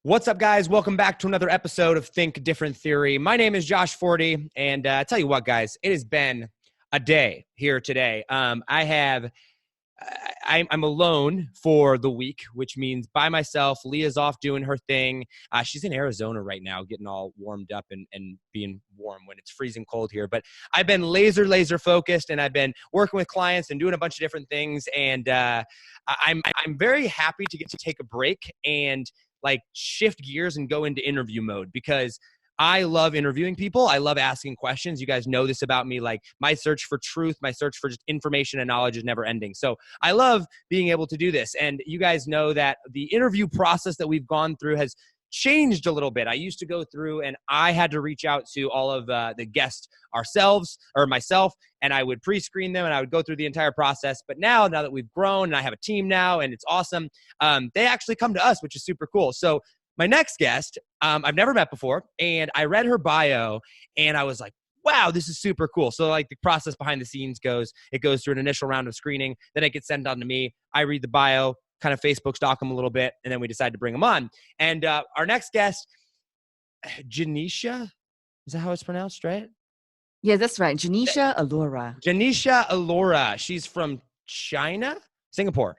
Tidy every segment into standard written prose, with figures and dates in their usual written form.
What's up, guys? Welcome back to another episode of Think Different Theory. My name is Josh Forti, and I tell you what, guys, it has been a day here today. I'm alone for the week, which means by myself. Leah's off doing her thing. She's in Arizona right now, getting all warmed up and being warm when it's freezing cold here. But I've been laser focused, and I've been working with clients and doing a bunch of different things. And I'm very happy to get to take a break and like shift gears and go into interview mode, because I love interviewing people. I love asking questions. You guys know this about me. Like, my search for truth, my search for just information and knowledge is never ending. So I love being able to do this. And you guys know that the interview process that we've gone through has changed a little bit. I used to go through and I had to reach out to all of the guests myself, and I would pre-screen them and I would go through the entire process. But now that we've grown and I have a team now and it's awesome, they actually come to us, which is super cool. So my next guest, I've never met before, and I read her bio and I was like, wow, this is super cool. So like the process behind the scenes goes through an initial round of screening, then it gets sent on to me. I read the bio, kind of Facebook stalk them a little bit, and then we decide to bring them on. And our next guest, Genecia, is that how it's pronounced, right? Yeah, that's right. Genecia Alluora. Genecia Alluora. She's from Singapore,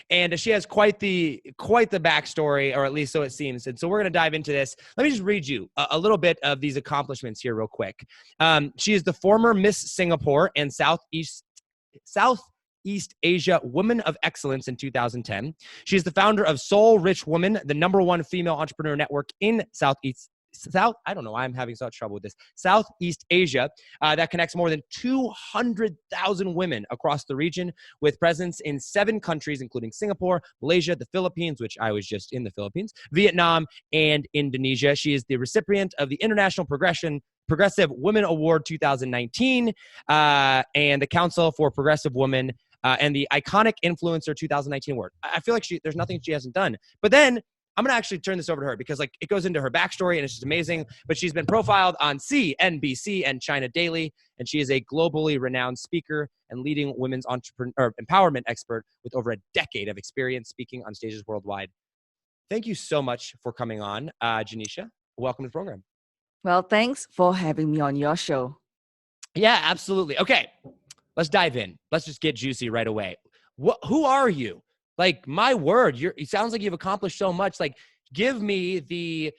and she has quite the backstory, or at least so it seems. And so we're going to dive into this. Let me just read you a little bit of these accomplishments here real quick. She is the former Miss Singapore and Southeast Asia Woman of Excellence in 2010. She is the founder of Soul Rich Woman, the #1 female entrepreneur network in I don't know why I'm having such trouble with this, Southeast Asia, that connects more than 200,000 women across the region, with presence in 7 countries, including Singapore, Malaysia, the Philippines, which I was just in the Philippines, Vietnam, and Indonesia. She is the recipient of the International Progressive Women Award 2019, and the Council for Progressive Women, and the Iconic Influencer 2019 award. I feel like there's nothing she hasn't done. But then I'm going to actually turn this over to her, because like it goes into her backstory and it's just amazing. But she's been profiled on CNBC and China Daily, and she is a globally renowned speaker and leading women's empowerment expert with over a decade of experience speaking on stages worldwide. Thank you so much for coming on, Genecia. Welcome to the program. Well, thanks for having me on your show. Yeah, absolutely. Okay, let's dive in. Let's just get juicy right away. Who are you? Like, my word, it sounds like you've accomplished so much. Like, give me the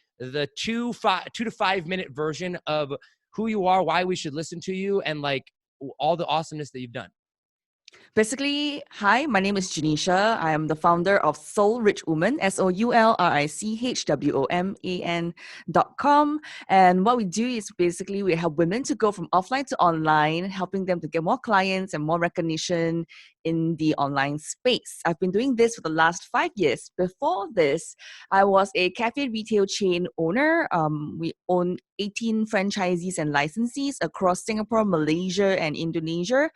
2 to 5 minute version of who you are, why we should listen to you, and like all the awesomeness that you've done. Basically, hi, my name is Genecia. I am the founder of Soul Rich Woman, SoulRichWoman.com. And what we do is basically we help women to go from offline to online, helping them to get more clients and more recognition in the online space. I've been doing this for the last 5 years. Before this, I was a cafe retail chain owner. We own 18 franchisees and licensees across Singapore, Malaysia, and Indonesia.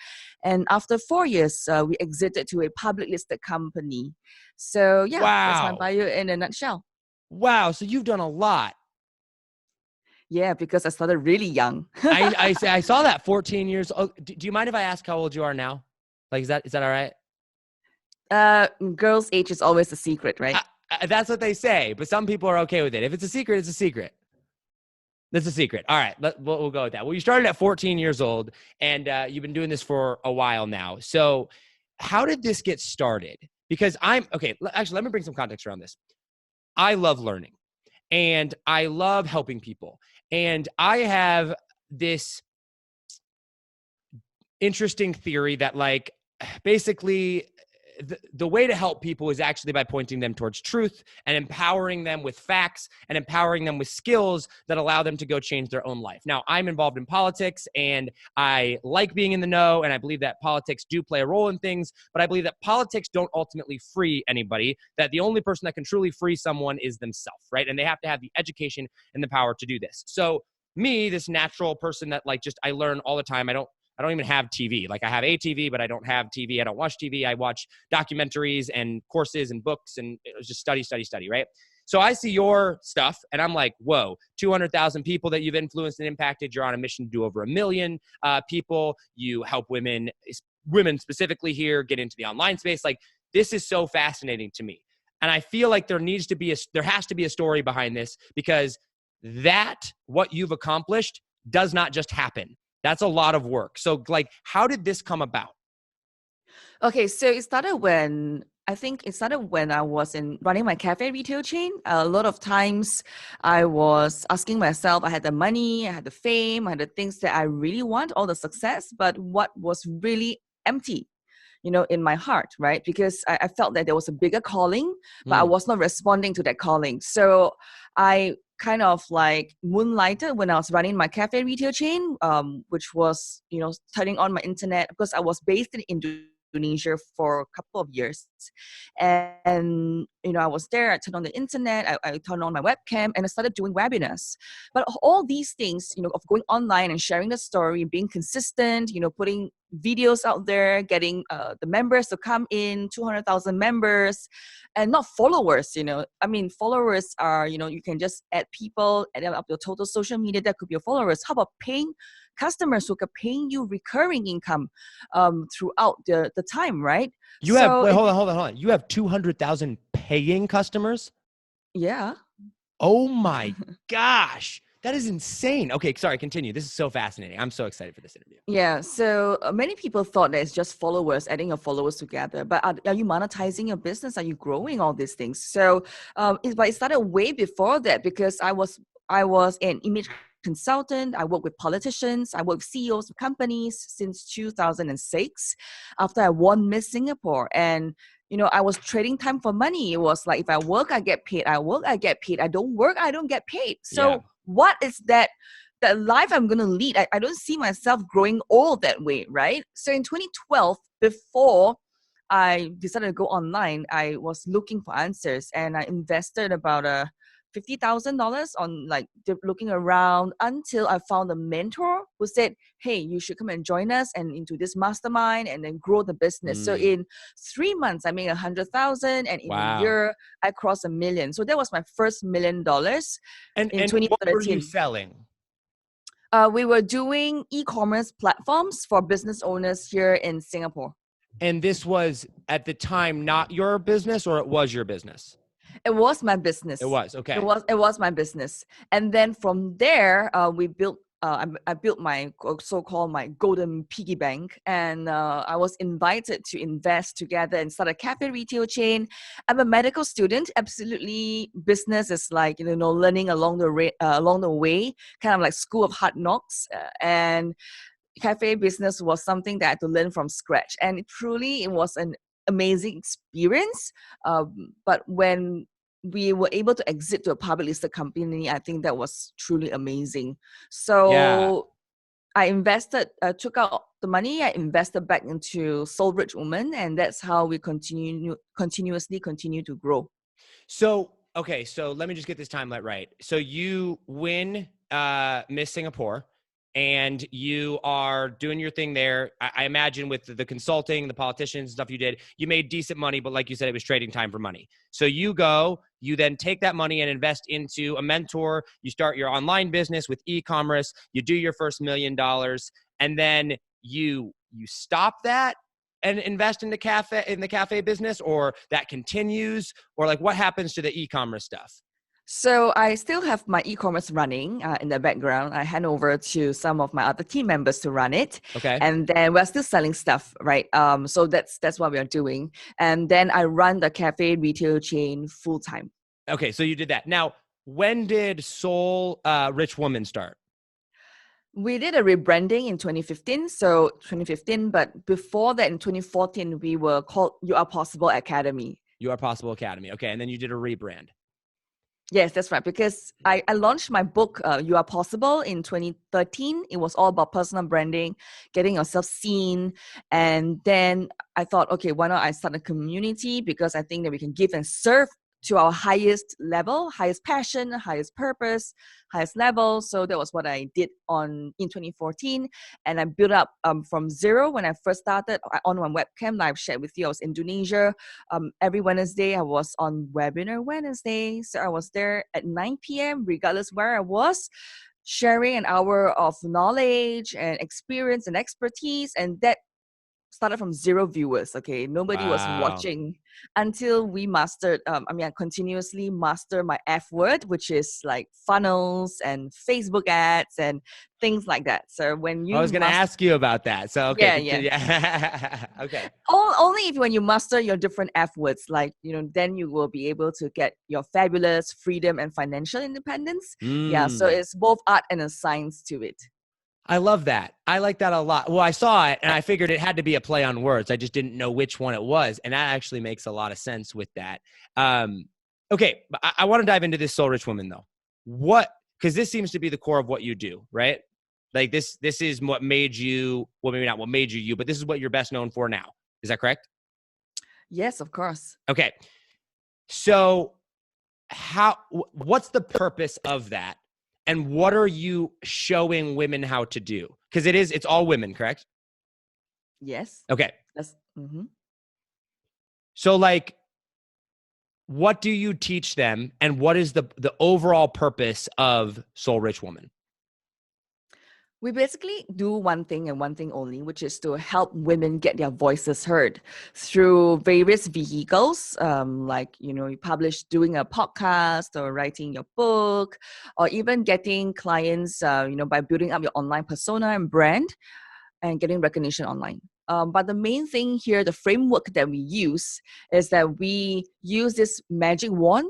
And after 4 years, we exited to a public listed company. So yeah, That's my bio in a nutshell. Wow. So you've done a lot. Yeah, because I started really young. I saw that, 14 years old. Do you mind if I ask how old you are now? Like, is that all right? Girls' age is always a secret, right? That's what they say, but some people are okay with it. If it's a secret, it's a secret. That's a secret. All right, we'll go with that. Well, you started at 14 years old, and you've been doing this for a while now. So how did this get started? Because actually, let me bring some context around this. I love learning, and I love helping people. And I have this interesting theory that, like, basically the way to help people is actually by pointing them towards truth and empowering them with facts and empowering them with skills that allow them to go change their own life. Now, I'm involved in politics, and I like being in the know, and I believe that politics do play a role in things, but I believe that politics don't ultimately free anybody, that the only person that can truly free someone is themselves, right? And they have to have the education and the power to do this. So me, this natural person that like just I learn all the time. I don't even have TV. Like, I have a TV, but I don't have TV. I don't watch TV. I watch documentaries and courses and books, and it was just study, right? So I see your stuff and I'm like, whoa, 200,000 people that you've influenced and impacted. You're on a mission to do over 1 million people. You help women specifically here get into the online space. Like, this is so fascinating to me. And I feel like there has to be a story behind this, because what you've accomplished does not just happen. That's a lot of work. So like, how did this come about? Okay, so it started when I was in running my cafe retail chain. A lot of times I was asking myself, I had the money, I had the fame, I had the things that I really want, all the success, but what was really empty, in my heart, right? Because I felt that there was a bigger calling, but I Mm. was not responding to that calling. So I kind of like moonlighted when I was running my cafe retail chain, which was, turning on my internet, because I was based in Indonesia for a couple of years. And, I was there, I turned on the internet, I turned on my webcam, and I started doing webinars. But all these things, of going online and sharing the story, being consistent, putting videos out there, getting the members to come in, 200,000 members, and not followers. I mean, followers are, you can just add people, add up your total social media, that could be your followers. How about paying customers who are paying you recurring income throughout the time, right? So Wait, hold on. You have 200,000 paying customers? yeah. Oh my gosh. That is insane. Okay, sorry, continue. This is so fascinating. I'm so excited for this interview. Yeah, so many people thought that it's just followers, adding your followers together. But are you monetizing your business? Are you growing all these things? So, but it started way before that, because I was an image consultant. I work with politicians. I work with CEOs of companies since 2006. After I won Miss Singapore, and I was trading time for money. It was like, if I work, I get paid. I work, I get paid. I don't work, I don't get paid. Yeah. So what is that life I'm going to lead? I don't see myself growing old that way, right? So in 2012, before I decided to go online, I was looking for answers, and I invested about $50,000 on looking around, until I found a mentor who said, hey, you should come and join us and into this mastermind and then grow the business. So in 3 months, I made 100,000, and in a Wow. year, I crossed $1 million. So that was my first $1 million in And what were you 2013. selling? We were doing e-commerce platforms for business owners here in Singapore. And this was at the time not your business, or it was your business? It was my business. It was. It Okay. was my business. And then from there, we built. I built my so-called my golden piggy bank, and I was invited to invest together and start a cafe retail chain. I'm a medical student. Absolutely, business is like learning along the way, kind of like school of hard knocks. And cafe business was something that I had to learn from scratch, and it was an amazing experience. But when we were able to exit to a public listed company, I think that was truly amazing. Yeah. So took out the money, I invested back into Soul Rich Woman, and that's how we continuously continue to grow. So, okay, so let me just get this timeline right. So you win Miss Singapore, and you are doing your thing there. I imagine with the consulting, the politicians, stuff you did, you made decent money, but like you said, it was trading time for money. So you then take that money and invest into a mentor. You start your online business with e-commerce. You do your first $1 million, and then you stop that and invest in the cafe business, or that continues, or like what happens to the e-commerce stuff? So I still have my e-commerce running in the background. I hand over to some of my other team members to run it, Okay. and then we're still selling stuff, right? So that's what we are doing. And then I run the cafe retail chain full time. Okay, so you did that. Now, when did Soul Rich Woman start? We did a rebranding in 2015. So 2015, but before that in 2014, we were called You Are Possible Academy. You Are Possible Academy. Okay, and then you did a rebrand. Yes, that's right. Because I launched my book, You Are Possible, in 2013. It was all about personal branding, getting yourself seen. And then I thought, okay, why not I start a community? Because I think that we can give and serve to our highest level, highest passion, highest purpose, highest level. So that was what I did in 2014. And I built up from zero when I first started on my webcam that I've shared with you. I was in Indonesia. Every Wednesday, I was on Webinar Wednesday. So I was there at 9 p.m., regardless where I was, sharing an hour of knowledge and experience and expertise. And that started from 0 viewers. Okay, nobody was Wow. watching until we mastered. I continuously master my F word, which is like funnels and Facebook ads and things like that. So when I you was going to master, ask you about that. So, okay. yeah, yeah. Continue. Yeah. Okay. Only if when you master your different F words, like, then you will be able to get your fabulous freedom and financial independence. Yeah, so Mm. it's both art and a science to it. I love that. I like that a lot. Well, I saw it and I figured it had to be a play on words. I just didn't know which one it was. And that actually makes a lot of sense with that. Okay. But I want to dive into this Soul Rich Woman though. Because this seems to be the core of what you do, right? Like this is what made you, well, maybe not what made you, but this is what you're best known for now. Is that correct? Yes, of course. Okay. So what's the purpose of that? And what are you showing women how to do? Because it's all women, correct? Yes. Okay. That's, So like, what do you teach them and what is the overall purpose of Soul Rich Woman? We basically do one thing and one thing only, which is to help women get their voices heard through various vehicles, like, you publish doing a podcast or writing your book, or even getting clients, by building up your online persona and brand and getting recognition online. But the main thing here, the framework that we use is that we use this magic wand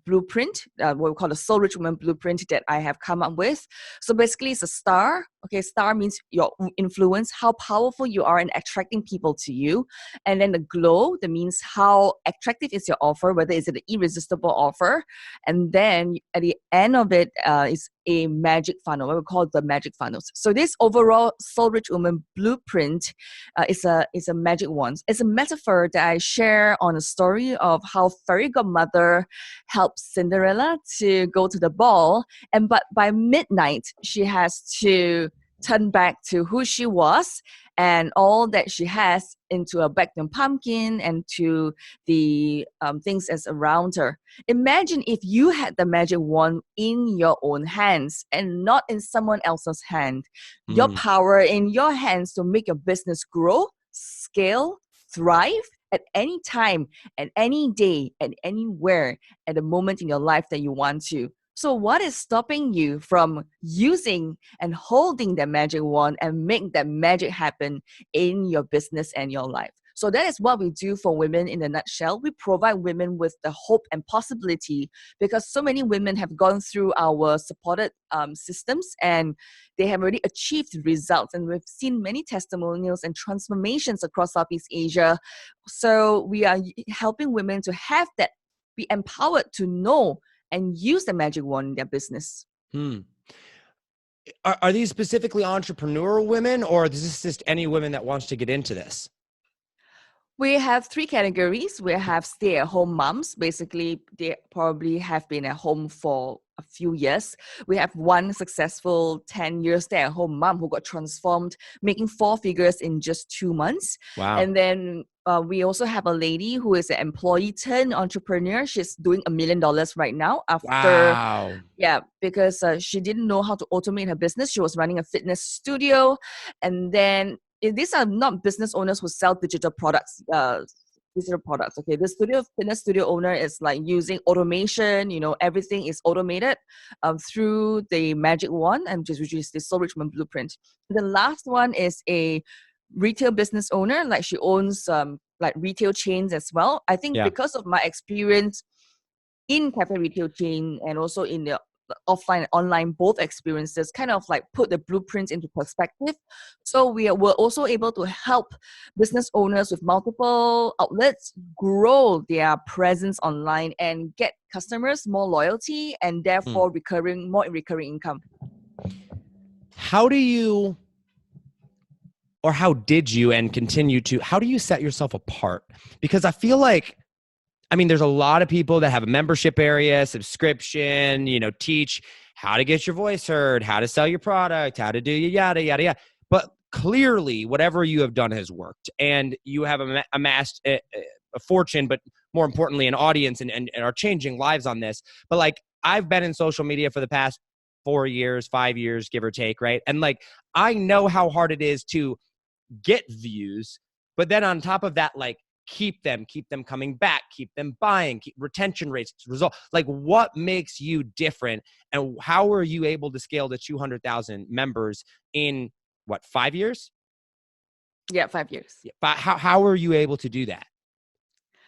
blueprint, what we call the Soul Rich Woman blueprint that I have come up with. So basically it's a star. Okay, star means your influence, how powerful you are in attracting people to you. And then the glow, that means how attractive is your offer, whether it's an irresistible offer. And then at the end of it is a magic funnel, what we call the magic funnels. So this overall Soul Rich Woman blueprint is a magic wand. It's a metaphor that I share on a story of how fairy godmother helped Cinderella to go to the ball, but by midnight she has to turn back to who she was and all that she has into a vacuum pumpkin and to the things that's around her. Imagine if you had the magic wand in your own hands and not in someone else's hand. Your Mm, power in your hands to make your business grow, scale, thrive at any time, at any day, and anywhere at the moment in your life that you want to. So what is stopping you from using and holding that magic wand and make that magic happen in your business and your life? So that is what we do for women in a nutshell. We provide women with the hope and possibility because so many women have gone through our supported systems and they have already achieved results. And we've seen many testimonials and transformations across Southeast Asia. So we are helping women to have that, be empowered to know and use the magic wand in their business. hmm. Are these specifically entrepreneurial women or is this just any women that wants to get into this? We have 3 categories. We have stay-at-home moms. Basically, they probably have been at home for a few years. We have one successful 10-year stay-at-home mom who got transformed, making 4 figures in just 2 months. Wow. And then we also have a lady who is an employee turned entrepreneur. She's doing $1 million right now after, Wow. yeah, because she didn't know how to automate her business. She was running a fitness studio, and then these are not business owners who sell digital products. Okay, the fitness studio owner is like using automation. Everything is automated through the magic wand, and which is the Soul Rich Woman blueprint. The last one is a retail business owner, like she owns like retail chains as well. I think Yeah. because of my experience in cafe retail chain and also in the offline and online both experiences kind of like put the blueprints into perspective. So we were also able to help business owners with multiple outlets grow their presence online and get customers more loyalty and Hmm. therefore more recurring income. How do you, or how did you and continue to, how do you set yourself apart? Because I feel like, there's a lot of people that have a membership area, subscription, teach how to get your voice heard, how to sell your product, how to do yada, yada, yada. But clearly, whatever you have done has worked and you have amassed a fortune, but more importantly, an audience and are changing lives on this. But like, I've been in social media for the past 4 years, 5 years, give or take, right? And like, I know how hard it is to get views, But then on top of that, like keep them coming back, keep them buying, keep retention rates, result. Like what makes you different, and how are you able to scale to 200,000 members in what, 5 years? Yeah, 5 years. Yeah, but how are you able to do that?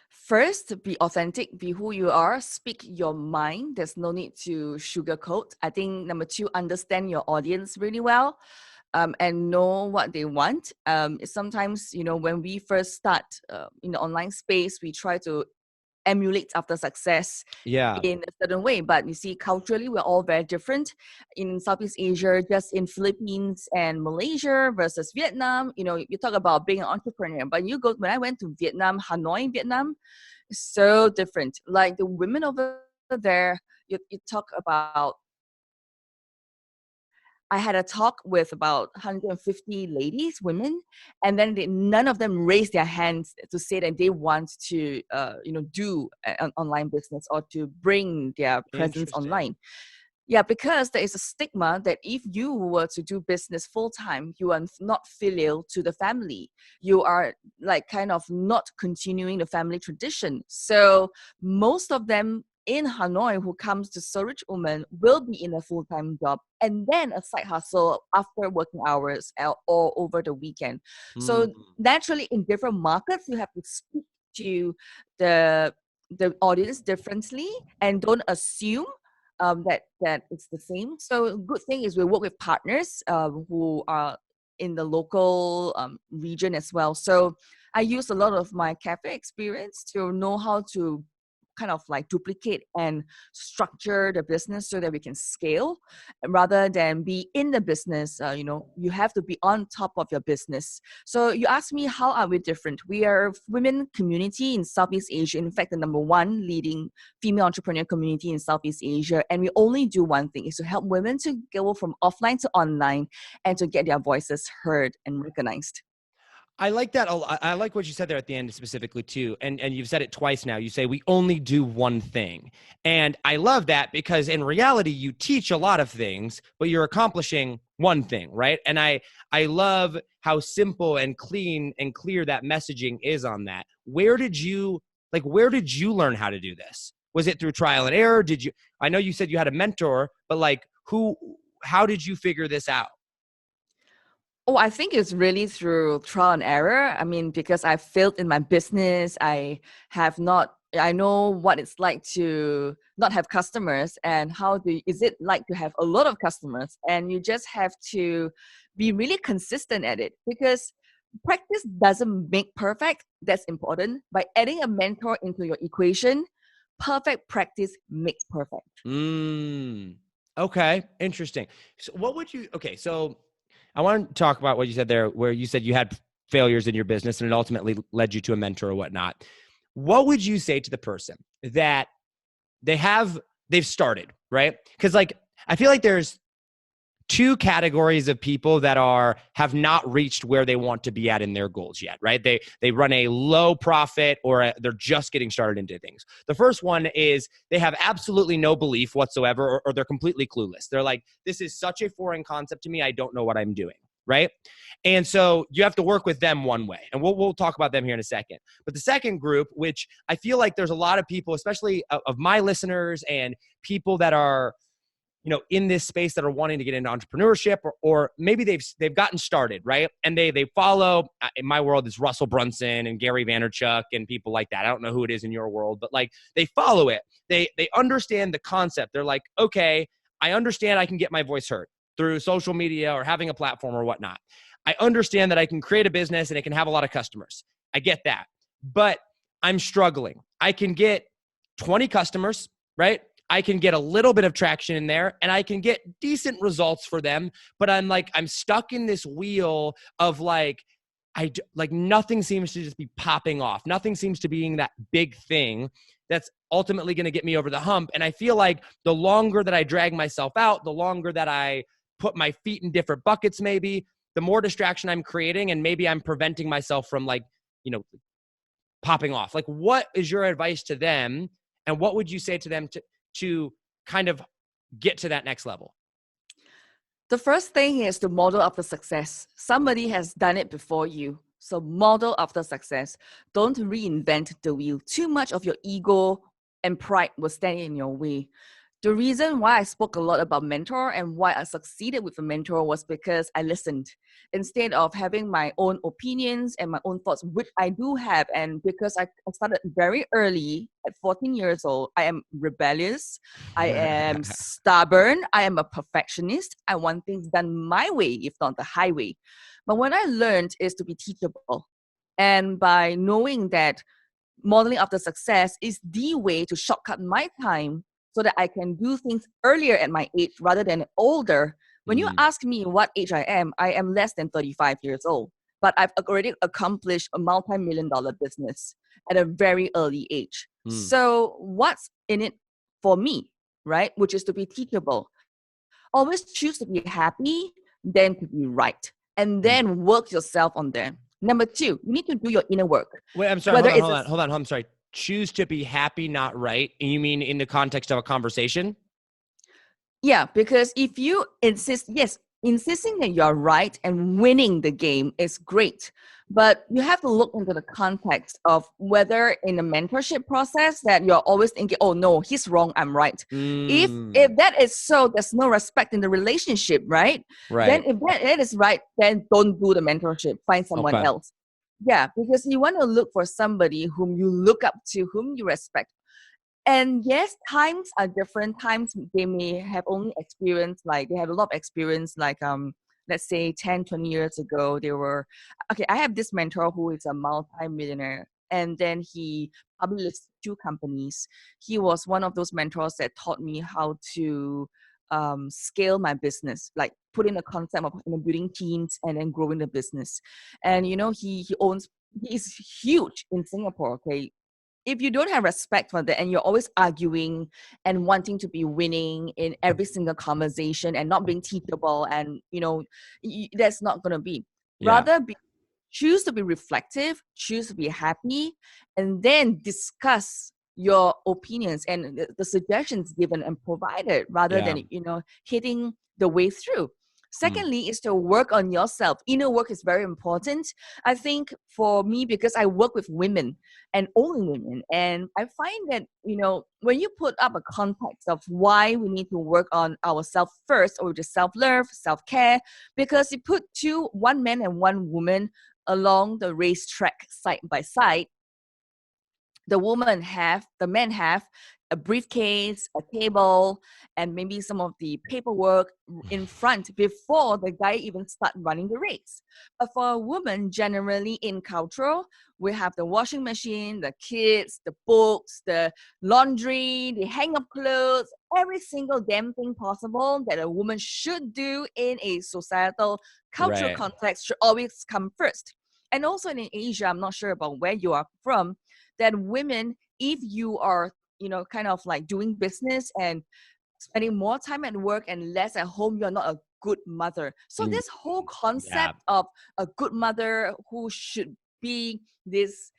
First, be authentic, be who you are, speak your mind. There's no need to sugarcoat. I think number two, understand your audience really well, and know what they want. Sometimes, when we first start in the online space, we try to emulate after success Yeah. in a certain way. But you see, culturally, we're all very different. In Southeast Asia, just in Philippines and Malaysia versus Vietnam, you talk about being an entrepreneur. But when I went to Vietnam, Hanoi, Vietnam, it's so different. Like the women over there, you talk about, I had a talk with about 150 ladies, women, and then none of them raised their hands to say that they want to, do an online business or to bring their presence Interesting. online. Yeah, because there is a stigma that if you were to do business full time, you are not filial to the family. You are like kind of not continuing the family tradition. So most of them in Hanoi who comes to So Rich Woman will be in a full time job and then a side hustle after working hours or over the weekend. So Mm. naturally, in different markets, you have to speak to the audience differently and don't assume that it's the same. So good thing is we work with partners who are in the local region as well. So I use a lot of my cafe experience to know how to kind of like duplicate and structure the business so that we can scale rather than be in the business. You have to be on top of your business. So you asked me, how are we different? We are a women community in Southeast Asia. In fact, the number one leading female entrepreneur community in Southeast Asia. And we only do one thing, is to help women to go from offline to online and to get their voices heard and recognized. I like that. I like what you said there at the end specifically too. And you've said it twice now. You say we only do one thing. And I love that because in reality, you teach a lot of things, but you're accomplishing one thing, right? And I love how simple and clean and clear that messaging is on that. Where did you learn how to do this? Was it through trial and error? I know you said you had a mentor, but like how did you figure this out? Oh, I think it's really through trial and error. I mean, because I failed in my business, I know what it's like to not have customers and is it like to have a lot of customers. And you just have to be really consistent at it because practice doesn't make perfect. That's important. By adding a mentor into your equation, perfect practice makes perfect. Okay. Interesting. So I want to talk about what you said there, where you said you had failures in your business and it ultimately led you to a mentor or whatnot. What would you say to the person that they've started, right? Because like, I feel like there's two categories of people that have not reached where they want to be at in their goals yet, right? They run a low profit or they're just getting started into things. The first one is they have absolutely no belief whatsoever, or they're completely clueless. They're like, this is such a foreign concept to me. I don't know what I'm doing, right? And so you have to work with them one way. And we'll talk about them here in a second. But the second group, which I feel like there's a lot of people, especially of my listeners and people that are in this space that are wanting to get into entrepreneurship, or maybe they've gotten started, right? And they follow, in my world, is Russell Brunson and Gary Vaynerchuk and people like that. I don't know who it is in your world, but like they follow it. They understand the concept. They're like, okay, I understand I can get my voice heard through social media or having a platform or whatnot. I understand that I can create a business and it can have a lot of customers. I get that, but I'm struggling. I can get 20 customers, right? I can get a little bit of traction in there and I can get decent results for them. But I'm stuck in this wheel of like nothing seems to just be popping off. Nothing seems to being that big thing that's ultimately going to get me over the hump. And I feel like the longer that I drag myself out, the longer that I put my feet in different buckets, maybe the more distraction I'm creating. And maybe I'm preventing myself from popping off. Like, what is your advice to them? And what would you say to them to kind of get to that next level? The first thing is to model after success. Somebody has done it before you. So model after success. Don't reinvent the wheel. Too much of your ego and pride will stand in your way. The reason why I spoke a lot about mentor and why I succeeded with a mentor was because I listened instead of having my own opinions and my own thoughts, which I do have. And because I started very early at 14 years old, I am rebellious, I am stubborn, I am a perfectionist. I want things done my way, if not the highway. But what I learned is to be teachable. And by knowing that modeling after success is the way to shortcut my time so that I can do things earlier at my age rather than older. When you ask me what age I am less than 35 years old, but I've already accomplished a multi-million dollar business at a very early age. So what's in it for me, right? Which is to be teachable. Always choose to be happy, then to be right, and then work yourself on them. Number two, you need to do your inner work. Wait, I'm sorry. Hold on. I'm sorry. Choose to be happy, not right. And you mean in the context of a conversation? Yeah, because if you insisting that you're right and winning the game is great, but you have to look into the context of whether in a mentorship process that you're always thinking, oh no, he's wrong, I'm right. If that is so, there's no respect in the relationship, right? Then if that is right, then don't do the mentorship. Find someone else. Yeah, because you want to look for somebody whom you look up to, whom you respect. And yes, times are different. Times they may have only experience, like they have a lot of experience, like let's say 10, 20 years ago, they were okay. I have this mentor who is a multi-millionaire, and then he published 2 companies. He was one of those mentors that taught me how to scale my business, like put in a concept of building teams and then growing the business. And he is huge in Singapore. Okay, if you don't have respect for that and you're always arguing and wanting to be winning in every single conversation and not being teachable, and that's not going to be. Rather choose to be reflective, choose to be happy, and then discuss your opinions and the suggestions given and provided, rather than hitting the way through. Secondly, is to work on yourself. Inner work is very important. I think for me, because I work with women and only women, and I find that, when you put up a context of why we need to work on ourselves first, or just self-love, self-care, because you put one man and one woman along the racetrack side by side, the men have a briefcase, a table, and maybe some of the paperwork in front before the guy even start running the race. But for a woman, generally in cultural, we have the washing machine, the kids, the books, the laundry, the hang up clothes, every single damn thing possible that a woman should do in a societal cultural context should always come first. And also in Asia, I'm not sure about where you are from, that women, if you are, kind of like doing business and spending more time at work and less at home, you're not a good mother. So this whole concept of a good mother who should be this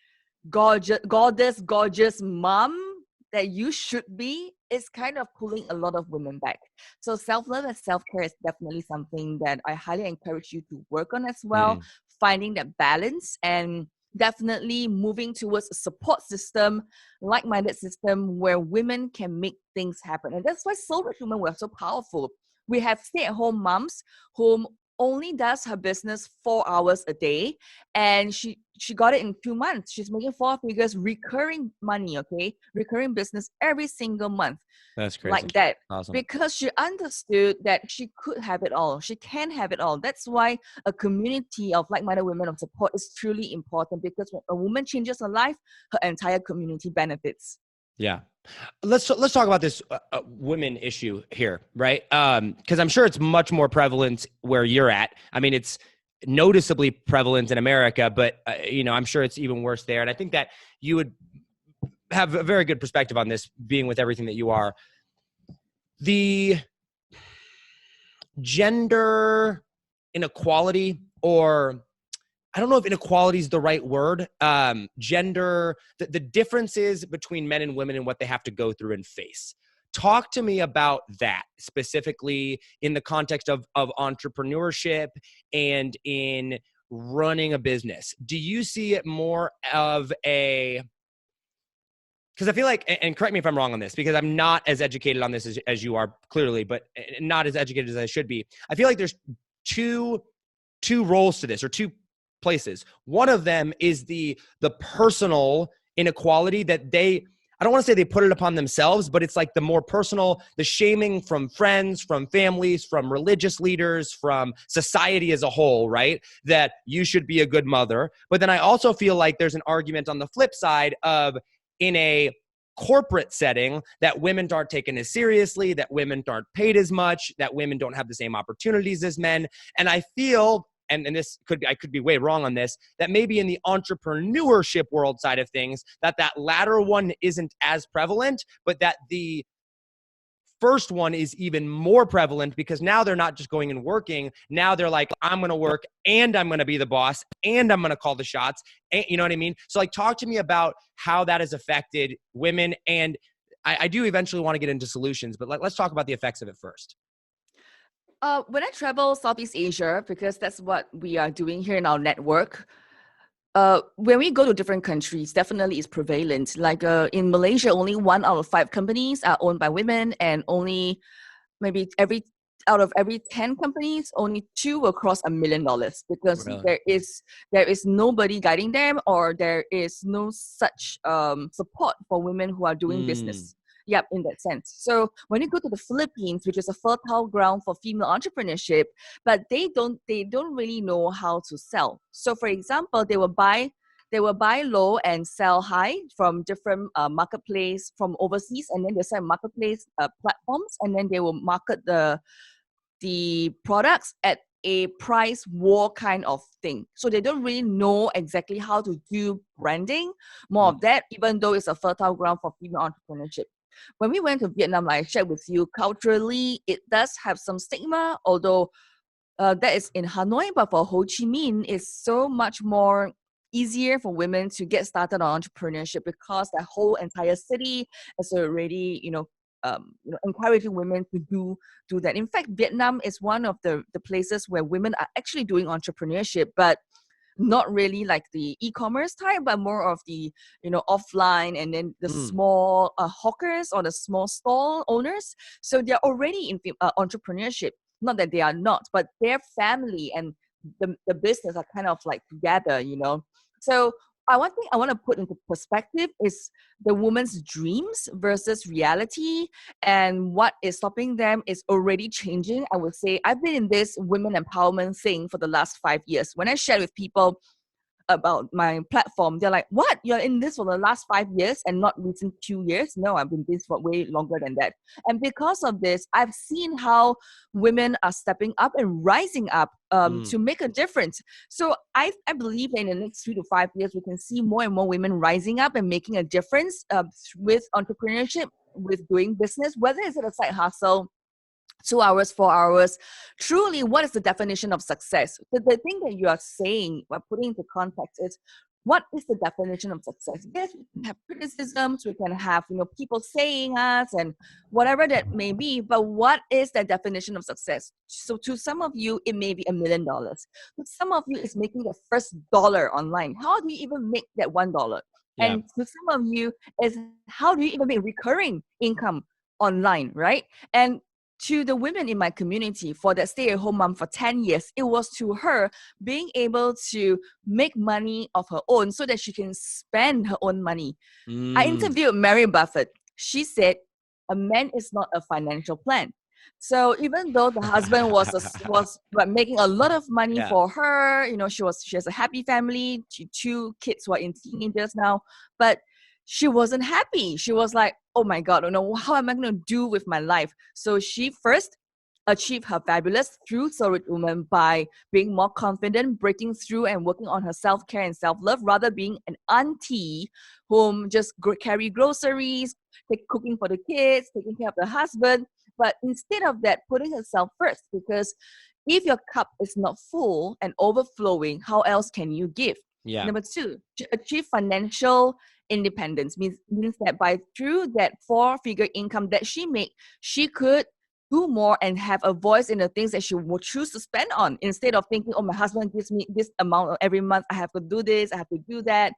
gorgeous mom that you should be is kind of pulling a lot of women back. So self-love and self-care is definitely something that I highly encourage you to work on as well, finding that balance, and definitely moving towards a support system, like-minded system where women can make things happen. And that's why so rich women were so powerful. We have stay-at-home moms whom only does her business 4 hours a day, and she got it in 2 months. She's making 4 figures, recurring money, recurring business every single month. That's crazy. Like that. Awesome. Because she understood that she could have it all. She can have it all. That's why a community of like-minded women of support is truly important, because when a woman changes her life, her entire community benefits. Yeah. Let's talk about this women issue here, right? Because I'm sure it's much more prevalent where you're at. I mean, it's noticeably prevalent in America, but I'm sure it's even worse there. And I think that you would have a very good perspective on this, being with everything that you are. The gender inequality, or I don't know if inequality is the right word. Gender, the differences between men and women and what they have to go through and face. Talk to me about that specifically in the context of entrepreneurship and in running a business? Do you see it more of a, because I feel like, and correct me if I'm wrong on this, because I'm not as educated on this as you are, clearly, but not as educated as I should be. I feel like there's two roles to this, or two places. One of them is the personal inequality that I don't want to say they put it upon themselves, but it's like the more personal, the shaming from friends, from families, from religious leaders, from society as a whole, right? That you should be a good mother. But then I also feel like there's an argument on the flip side of, in a corporate setting, that women aren't taken as seriously, that women aren't paid as much, that women don't have the same opportunities as men. And I feel, and this I could be way wrong on this, that maybe in the entrepreneurship world side of things, that latter one isn't as prevalent, but that the first one is even more prevalent, because now they're not just going and working. Now they're like, I'm going to work and I'm going to be the boss and I'm going to call the shots. And, you know what I mean? So like, talk to me about how that has affected women. And I do eventually want to get into solutions, but let's talk about the effects of it first. When I travel Southeast Asia, because that's what we are doing here in our network, when we go to different countries, definitely is prevalent. Like in Malaysia, only 1 out of 5 companies are owned by women, and only maybe out of every 10 companies, only 2 will cross $1 million, because Really? there is nobody guiding them, or there is no such support for women who are doing business. Yep, in that sense. So when you go to the Philippines, which is a fertile ground for female entrepreneurship, but they don't really know how to sell. So for example, they will buy low and sell high from different marketplace from overseas, and then they sell marketplace platforms, and then they will market the products at a price war kind of thing. So they don't really know exactly how to do branding, more of that, even though it's a fertile ground for female entrepreneurship. When we went to Vietnam, like I shared with you, culturally, it does have some stigma, although that is in Hanoi, but for Ho Chi Minh, it's so much more easier for women to get started on entrepreneurship, because the whole entire city is already, encouraging women to do that. In fact, Vietnam is one of the places where women are actually doing entrepreneurship, but not really like the e-commerce type, but more of the offline, and then the small hawkers or the small stall owners. So they're already in entrepreneurship. Not that they are not, but their family and the business are kind of like together. So one thing I want to put into perspective is the woman's dreams versus reality, and what is stopping them is already changing. I would say I've been in this women empowerment thing for the last 5 years. When I share with people about my platform, they're like, what? You're in this for the last 5 years and not recent 2 years? No, I've been this for way longer than that. And because of this, I've seen how women are stepping up and rising up to make a difference. So I believe that in the next 3 to 5 years, we can see more and more women rising up and making a difference with entrepreneurship, with doing business, whether it's a side hustle, 2 hours, 4 hours. Truly, what is the definition of success? The thing that you are saying, by putting into context, is what is the definition of success? Yes, we can have criticisms, we can have people saying us and whatever that may be, but what is the definition of success? So to some of you, it may be $1 million. To some of you, it's making the first dollar online. How do you even make that $1? Yeah. And to some of you, is how do you even make recurring income online, right? And to the women in my community, for that stay-at-home mom for 10 years, it was to her being able to make money of her own so that she can spend her own money. I interviewed Mary Buffett. She said, a man is not a financial plan. So even though the husband was making a lot of money for her, she has a happy family, 2 kids who are in teenagers now, but she wasn't happy. She was like, oh my God, how am I going to do with my life? So she first achieved her fabulous through Soul Rich Woman by being more confident, breaking through and working on her self-care and self-love, rather being an auntie whom just carry groceries, cooking for the kids, taking care of the husband. But instead of that, putting herself first, because if your cup is not full and overflowing, how else can you give? Yeah. Number 2, to achieve financial independence means that through that 4-figure income that she made, she could do more and have a voice in the things that she will choose to spend on, instead of thinking, oh, my husband gives me this amount every month, I have to do this, I have to do that,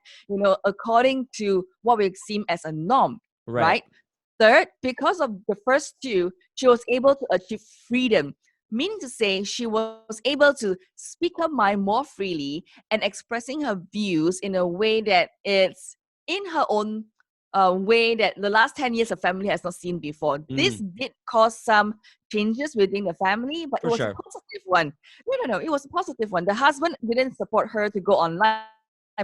according to what we seem as a norm, Right. right? Third, because of the first two, she was able to achieve freedom, meaning to say she was able to speak her mind more freely and expressing her views in a way that it's in her own way that the last 10 years of family has not seen before. This did cause some changes within the family, but it For was a sure. positive one. No, it was a positive one. The husband didn't support her to go online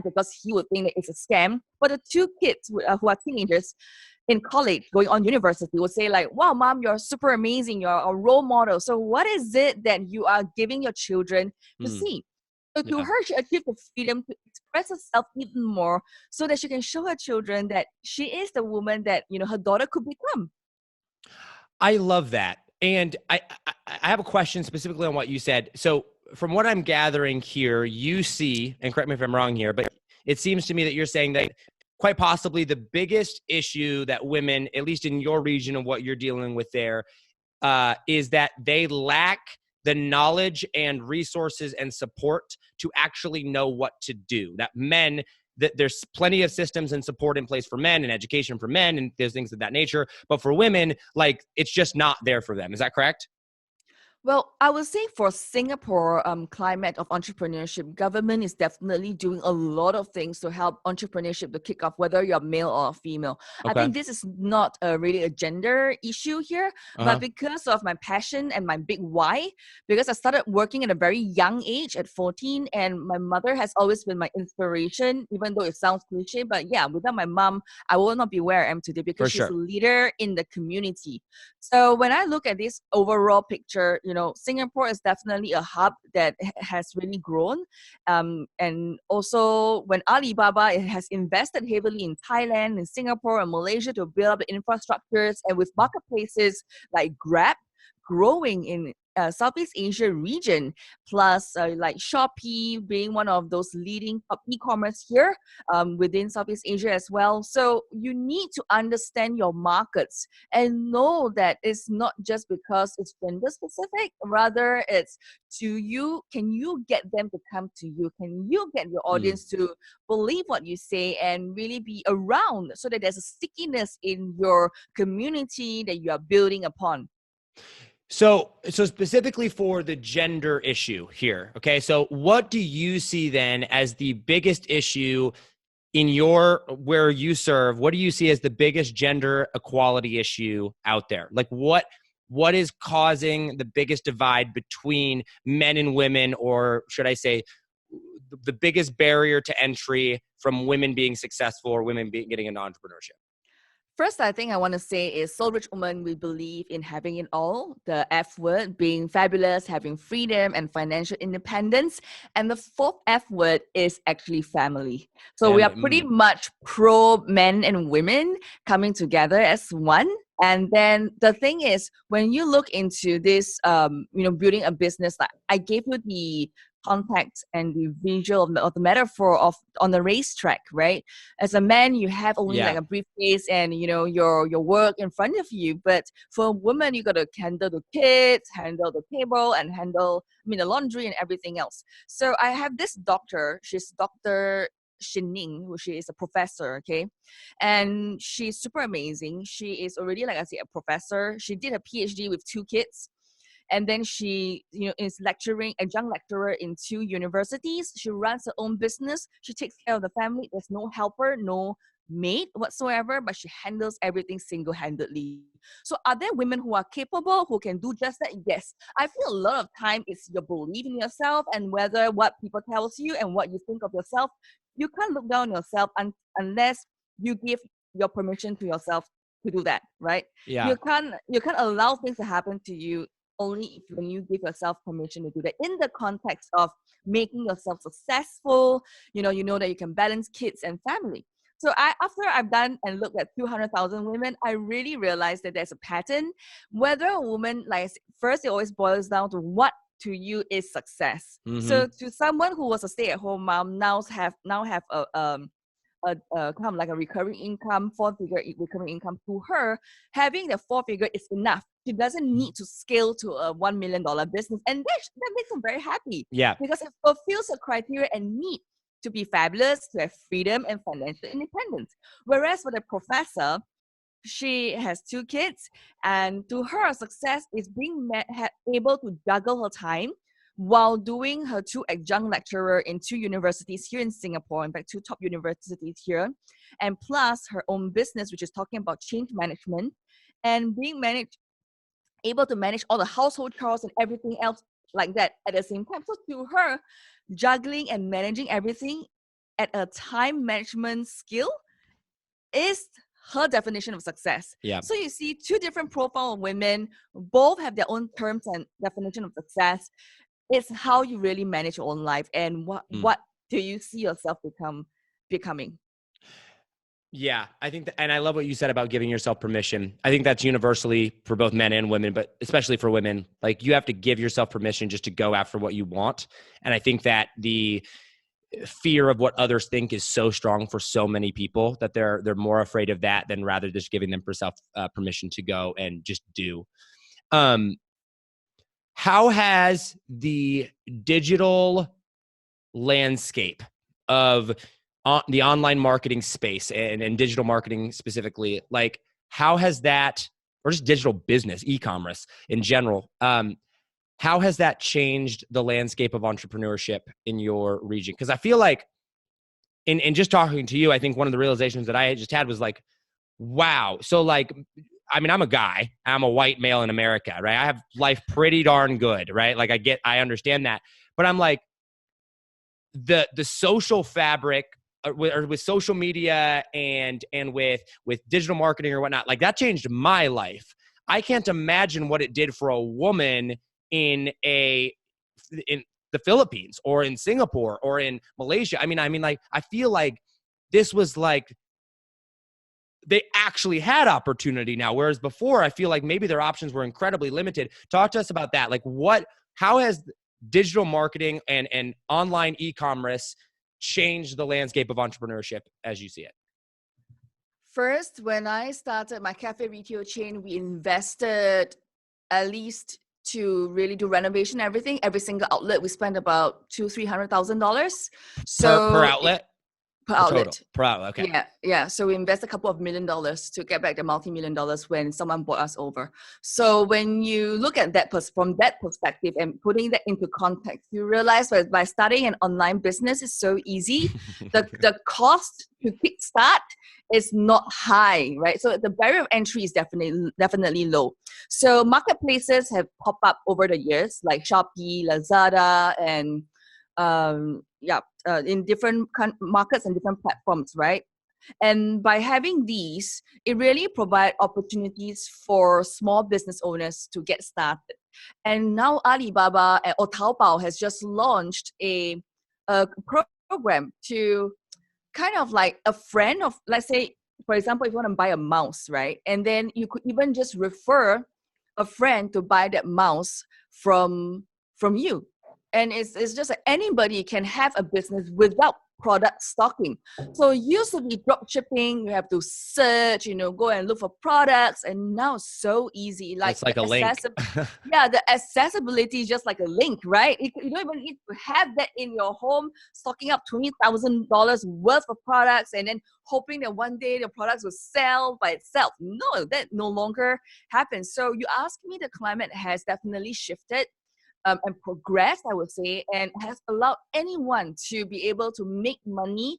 because he would think that it's a scam. But the two kids who are teenagers in college, going on university, would say like, wow, mom, you're super amazing. You're a role model. So what is it that you are giving your children to see? So to Yeah. her, she achieved the freedom to express herself even more so that she can show her children that she is the woman that, her daughter could become. I love that. And I have a question specifically on what you said. So from what I'm gathering here, you see, and correct me if I'm wrong here, but it seems to me that you're saying that quite possibly the biggest issue that women, at least in your region of what you're dealing with there, is that they lack the knowledge and resources and support to actually know what to do. That men, that there's plenty of systems and support in place for men and education for men and there's things of that nature. But for women, like it's just not there for them. Is that correct? Well, I would say for Singapore climate of entrepreneurship, government is definitely doing a lot of things to help entrepreneurship to kick off, whether you're male or female. I Okay. think this is not really a gender issue here, but because of my passion and my big why, because I started working at a very young age at 14, and my mother has always been my inspiration, even though it sounds cliche, but yeah, without my mom, I will not be where I am today because For she's sure. a leader in the community. So when I look at this overall picture, Singapore is definitely a hub that has really grown. And also when Alibaba has invested heavily in Thailand, in Singapore and Malaysia to build up the infrastructures, and with marketplaces like Grab growing in Southeast Asia region, plus like Shopee being one of those leading top e-commerce here within Southeast Asia as well. So you need to understand your markets and know that it's not just because it's gender specific, rather it's can you get them to come to you? Can you get your audience to believe what you say and really be around so that there's a stickiness in your community that you are building upon? So specifically for the gender issue here, okay? So what do you see then as the biggest issue in where you serve? What do you see as the biggest gender equality issue out there? Like what is causing the biggest divide between men and women, or should I say the biggest barrier to entry from women being successful or women getting into entrepreneurship? First, I think I want to say is Soul Rich Woman, we believe in having it all. The F word being fabulous, having freedom and financial independence. And the fourth F word is actually family. So we are pretty Family. much pro men and women coming together as one. And then the thing is, when you look into this, building a business, like I gave you the context and the visual of the metaphor of on the racetrack, right? As a man, you have only like Yeah. a briefcase and your work in front of you. But for a woman, you gotta handle the kids, handle the table, and handle the laundry and everything else. So I have this doctor. She's Dr. Shining, who she is a professor, okay, and she's super amazing. She is already, like I say, a professor. She did a PhD with two kids, and then she is lecturing, adjunct lecturer in two universities. She runs her own business. She takes care of the family. There's no helper, no maid whatsoever, but she handles everything single-handedly. So are there women who are capable, who can do just that? Yes. I feel a lot of time it's your belief in yourself and whether what people tells you and what you think of yourself. You can't look down on yourself unless you give your permission to yourself to do that, right? Yeah. You can't allow things to happen to you only if when you give yourself permission to do that in the context of making yourself successful. You know that you can balance kids and family. So after I've done and looked at 200,000 women, I really realized that there's a pattern. Whether a woman, like first, it always boils down to what to you is success. So to someone who was a stay-at-home mom, now have kind of like a recurring income, four-figure recurring income, to her, having the four-figure is enough She doesn't need to scale to a $1 million business. And that makes her very happy. Yeah. Because it fulfills her criteria and need to be fabulous, to have freedom and financial independence. Whereas for the professor, she has 2 kids, and to her, success is being able to juggle her time while doing her 2 adjunct lecturer in 2 universities here in Singapore, in fact, 2 top universities here, and plus her own business, which is talking about change management and able to manage all the household chores and everything else like that at the same time. So to her, juggling and managing everything at a time management skill is her definition of success. Yeah. So you see 2 different profile of women, both have their own terms and definition of success. It's how you really manage your own life, and what do you see yourself becoming? Yeah, I think and I love what you said about giving yourself permission. I think that's universally for both men and women, but especially for women. Like, you have to give yourself permission just to go after what you want. And I think that the fear of what others think is so strong for so many people that they're more afraid of that than rather just giving them permission to go and just do. How has the digital landscape of the online marketing space and digital marketing specifically, like, how has that, or just digital business, e-commerce in general, how has that changed the landscape of entrepreneurship in your region? Because I feel like in just talking to you, I think one of the realizations that I just had was like, wow. So like, I mean, I'm a guy, I'm a white male in America, right? I have life pretty darn good, right? Like I understand that, but I'm like, the social fabric with social media and with digital marketing or whatnot, like that changed my life. I can't imagine what it did for a woman in the Philippines or in Singapore or in Malaysia. I mean, like, I feel like this was like, they actually had opportunity now. Whereas before, I feel like maybe their options were incredibly limited. Talk to us about that. Like, how has digital marketing and online e-commerce changed the landscape of entrepreneurship as you see it? First, when I started my cafe retail chain, we invested at least to really do renovation, everything. Every single outlet, we spent about $200,000-$300,000. So per outlet? Per or outlet. Total? Per outlet, okay. Yeah. So we invest a couple of $1 million to get back the multi-million dollars when someone bought us over. So when you look at that from that perspective and putting that into context, you realize that by starting an online business is so easy. The cost to kickstart is not high, right? So the barrier of entry is definitely low. So marketplaces have popped up over the years, like Shopee, Lazada, and in different markets and different platforms, right? And by having these, it really provides opportunities for small business owners to get started. And now Alibaba or Taobao has just launched a program to kind of like a friend of, let's say, for example, if you want to buy a mouse, right? And then you could even just refer a friend to buy that mouse from you. And it's just like anybody can have a business without product stocking. So it used to be drop shipping, you have to search, go and look for products, and now it's so easy. Like it's like a link. The accessibility is just like a link, right? You don't even need to have that in your home, stocking up $20,000 worth of products and then hoping that one day the products will sell by itself. No, that no longer happens. So you ask me, the climate has definitely shifted and progressed, I would say, and has allowed anyone to be able to make money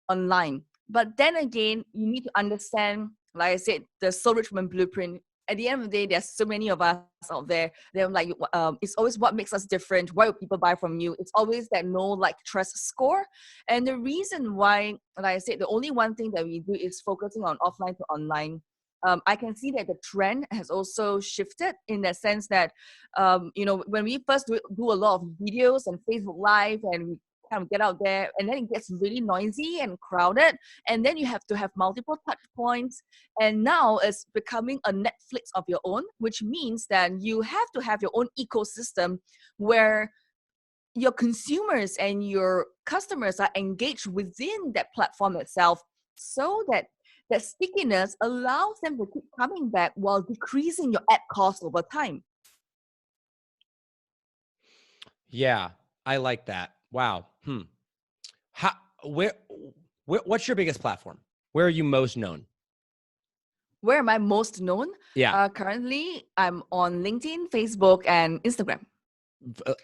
online. But then again, you need to understand, like I said, the Soul Rich Woman Blueprint. At the end of the day, there's so many of us out there. They're like, it's always what makes us different. Why would people buy from you? It's always that know, like, trust score. And the reason why, like I said, the only one thing that we do is focusing on offline to online. I can see that the trend has also shifted in that sense that, when we first do a lot of videos and Facebook Live and we kind of get out there, and then it gets really noisy and crowded, and then you have to have multiple touch points, and now it's becoming a Netflix of your own, which means that you have to have your own ecosystem where your consumers and your customers are engaged within that platform itself, so that that stickiness allows them to keep coming back while decreasing your ad cost over time. Yeah, I like that. Wow. How, where, what's your biggest platform? Where are you most known? Where am I most known? Yeah. Currently, I'm on LinkedIn, Facebook, and Instagram.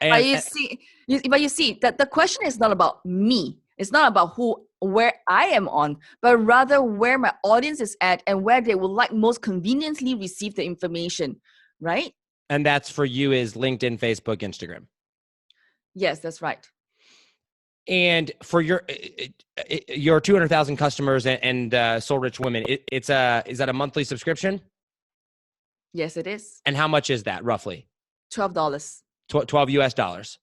And, But you see that the question is not about me. It's not about where I am on, but rather where my audience is at and where they will like most conveniently receive the information, right? and that's for you is LinkedIn, Facebook, Instagram. Yes, that's right. And for your 200,000 customers and Soul Rich Women, is that a monthly subscription? Yes, it is. And how much is that roughly? $12. 12 US dollars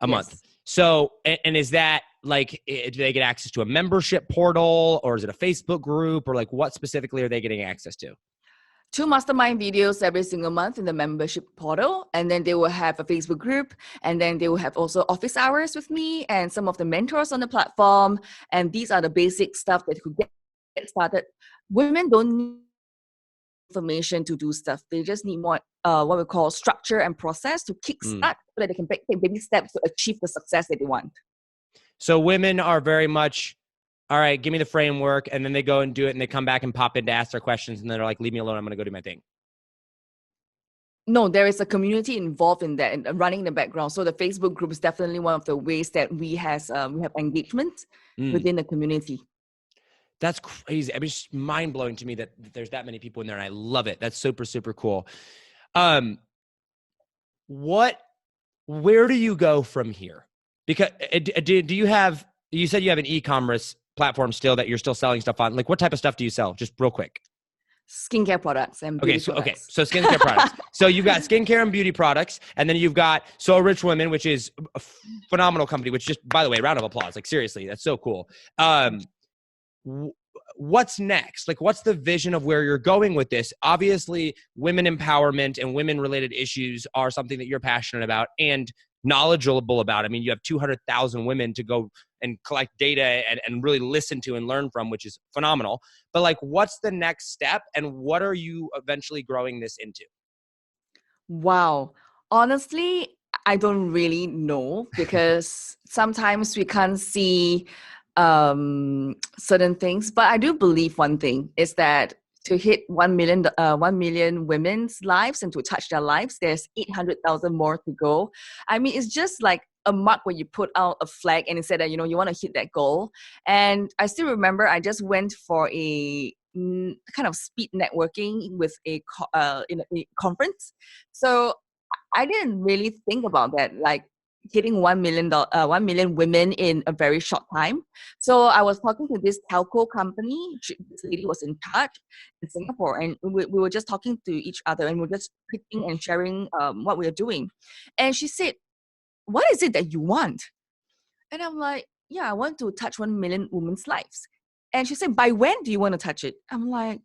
a month. So, and is that like, do they get access to a membership portal, or is it a Facebook group, or like what specifically are they getting access to? 2 mastermind videos every single month in the membership portal, and then they will have a Facebook group, and then they will have also office hours with me and some of the mentors on the platform. And these are the basic stuff that could get started. Women don't need information to do stuff. They just need more what we call structure and process to kickstart so that they can take baby steps to achieve the success that they want. So women are very much, all right, give me the framework, and then they go and do it, and they come back and pop in to ask their questions, and they're like, leave me alone, I'm going to go do my thing. No, there is a community involved in that and running in the background. So the Facebook group is definitely one of the ways that we have engagement within the community. That's crazy. I mean, it's mind-blowing to me that there's that many people in there, and I love it. That's super, super cool. Where do you go from here? Because do you have, you said you have an e-commerce platform still that you're still selling stuff on. Like, what type of stuff do you sell? Just real quick. Skincare products and beauty products. So skincare products. So you've got skincare and beauty products, and then you've got So Rich Women, which is a phenomenal company, which just, by the way, round of applause. Like, seriously, that's so cool. What's next? Like, what's the vision of where you're going with this? Obviously, women empowerment and women related issues are something that you're passionate about and knowledgeable about. I mean, you have 200,000 women to go and collect data and really listen to and learn from, which is phenomenal. But like, what's the next step, and what are you eventually growing this into? Wow. Honestly, I don't really know, because sometimes we can't see certain things. But I do believe one thing is that to hit 1 million women's lives and to touch their lives, there's 800,000 more to go. I mean, it's just like a mark where you put out a flag and it said that, you want to hit that goal. And I still remember I just went for a kind of speed networking with in a conference. So I didn't really think about that, like hitting 1 million women in a very short time. So I was talking to this telco company. This lady was in charge in Singapore, and we were just talking to each other, and we were just pitching and sharing what we are doing. And she said, "What is it that you want?" And I'm like, "Yeah, I want to touch 1 million women's lives." And she said, "By when do you want to touch it?" I'm like,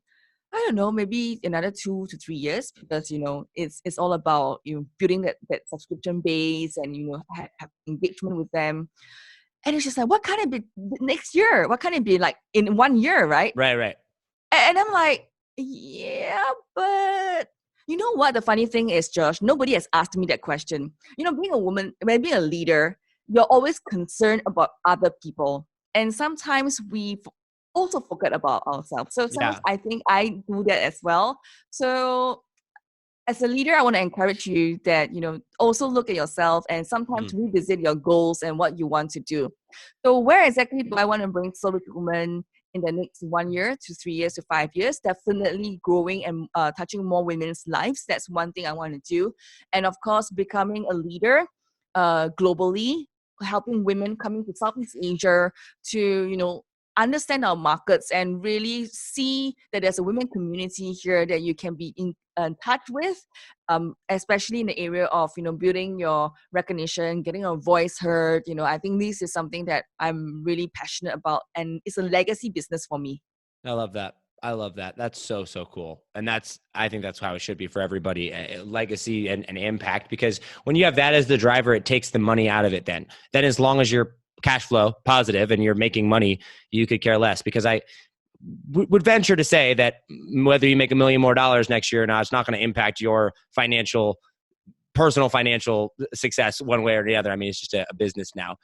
I don't know, maybe another 2 to 3 years, because it's all about building that subscription base and have engagement with them. And it's just like, what can it be next year? What can it be like in 1 year, right? Right. And I'm like, yeah, but you know what? The funny thing is, Josh, nobody has asked me that question. Being a woman, being a leader, you're always concerned about other people, and sometimes we also forget about ourselves. So sometimes I think I do that as well. So as a leader, I want to encourage you that, also look at yourself and sometimes revisit your goals and what you want to do. So where exactly do I want to bring Soul Rich Women in the next 1 year to 3 years to 5 years? Definitely growing and touching more women's lives. That's one thing I want to do. And of course, becoming a leader globally, helping women coming to Southeast Asia to, understand our markets and really see that there's a women community here that you can be in touch with, especially in the area of building your recognition, getting your voice heard. I think this is something that I'm really passionate about, and it's a legacy business for me. I love that. That's so cool. And I think that's how it should be for everybody, legacy and impact, because when you have that as the driver, it takes the money out of it. Then as long as you're cash flow positive and you're making money, you could care less. Because would venture to say that whether you make $1 million more next year or not, it's not going to impact your personal financial success one way or the other. I mean, it's just a business now.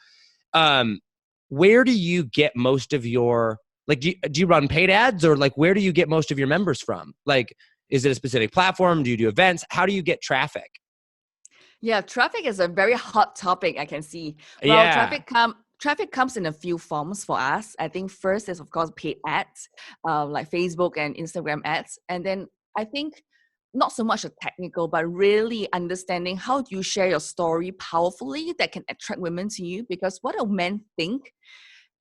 Where do you get most of your, like, do you run paid ads, or like, where do you get most of your members from? Like, is it a specific platform? Do you do events? How do you get traffic? Yeah, traffic is a very hot topic, I can see. Well, Yeah. traffic comes in a few forms for us. I think first is, of course, paid ads, like Facebook and Instagram ads. And then I think not so much a technical, but really understanding how do you share your story powerfully that can attract women to you. Because what do men think,